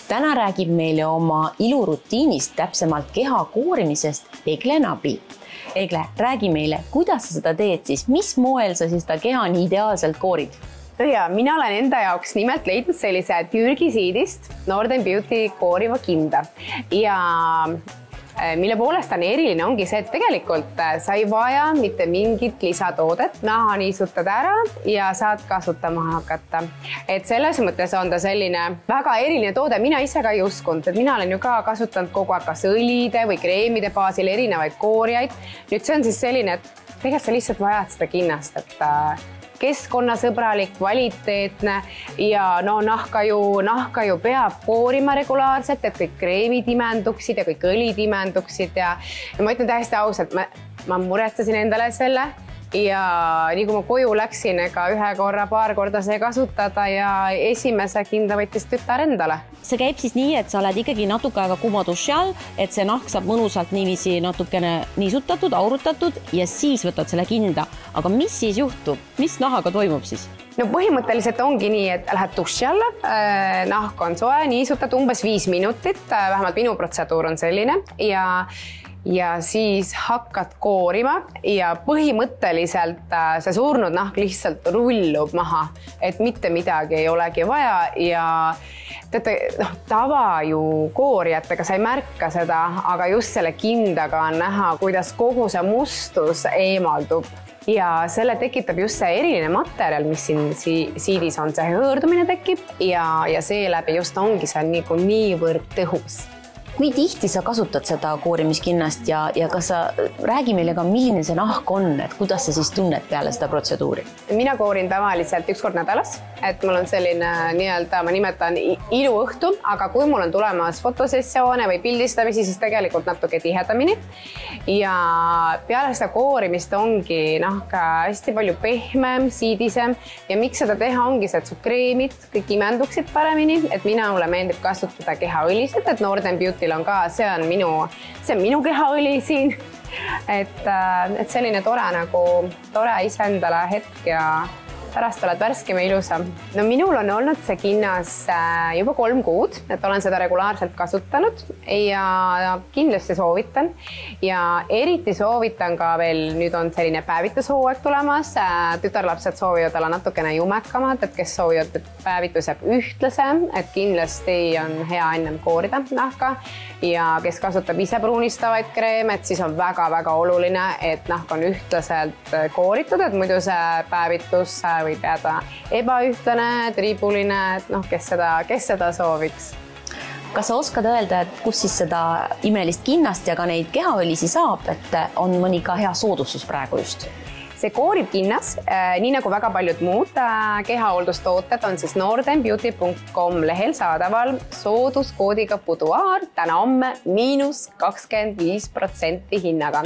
Täna räägib meile oma ilurutiinist, täpsemalt keha koorimisest Egle Nabi. Egle, räägi meile, kuidas sa seda teed siis, mis moel sa siis ta keha nii ideaalselt koorid? Ja mina olen enda jaoks nimelt leidnud sellise Türgi siidist Northern Beauty kooriva kinda ja mille poolest on eriline ongi see, et tegelikult sa ei vaja mitte mingit lisatoodet, naha niisutad ära ja saad kasutama hakata. Et selles mõttes on ta selline väga eriline toode. Mina ise ka ei uskunud, et mina olen ju ka kasutanud kogu aeg kas õlide või kreemide baasil erinevaid koorijaid. Nüüd see on siis selline, et tegelikult sa lihtsalt vajad seda kinnast, et keskkonnasõbralik, kvaliteetne ja no nahka ju peab koorima regulaarselt, et kõik kreemid imenduksid ja kõik õlid imenduksid ja ma ütlen täiesti ausalt, ma murestasin endale selle ja nii kui ma koju läksin, ega paar korda sai kasutada ja esimese kinda võttis tütar endale. See käib siis nii, et sa oled ikkagi natuke aega kuuma duši all, et see nahk saab mõnusalt niiviisi natukene niisutatud, aurutatud ja siis võtad selle kinda. Aga mis siis juhtub? Mis nahaga toimub siis? No põhimõtteliselt ongi nii, et lähed duši alla, nahk on soe, niisutad umbes 5 minutit, vähemalt minu protseduur on selline ja siis hakkad koorima ja põhimõtteliselt see surnud nahk lihtsalt rullub maha, et mitte midagi ei olegi vaja ja teate, tava ju koorijatega sa ei märka seda, aga just selle kindaga on näha, kuidas kogu see mustus eemaldub. Ja selle tekitab just see eriline materjal, mis siin siidis on, see hõõrdumine tekib ja seeläbi just ongi see niivõrd tõhus. Kui tihti sa kasutad seda koorimiskinnast ja kas sa räägi meile ka, milline see nahk on, et kuidas sa siis tunned peale seda protseduuri? Mina koorin tavaliselt 1 kord nädalas, et mul on selline nii-öelda, ma nimetan iluõhtu, aga kui mul on tulemas fotosessioone või pildistamisi, siis tegelikult natuke tihedamini. Ja peale seda koorimist ongi nahk hästi palju pehmem, siidisem ja miks seda teha ongi see, et su kreemid kõik imenduksid paremini, et mulle meeldib kasutada kehaõlisid, et Northern Beauty on ka, see on minu kehaõli siin, et selline tore iseendale hetk ja pärast oled värskem ja ilusam. No minul on olnud see kinnas juba 3 kuud, et olen seda regulaarselt kasutanud ja kindlasti soovitan ja eriti soovitan ka veel, nüüd on selline päevitushooaeg tulemas, tütarlapsed soovivad olla natukene jumekamad, et kes soovivad, et päevitus jääb ühtlasem, et kindlasti on hea ennem koorida nahka ja kes kasutab ise pruunistavaid kreeme, et siis on väga-väga oluline, et nahk on ühtlaselt kooritud, et muidu see päevitus võib jääda ebaühtlane, triibuline, et kes seda sooviks. Kas sa oskad öelda, et kus siis seda imelist kinnast ja ka neid kehaõlisi saab, et on mõni ka hea soodustus praegu just? See koorib kinnas, nii nagu väga paljud muud kehahooldustooted on siis northernbeauty.com lehel saadaval sooduskoodiga Buduaar täna homme -25% hinnaga.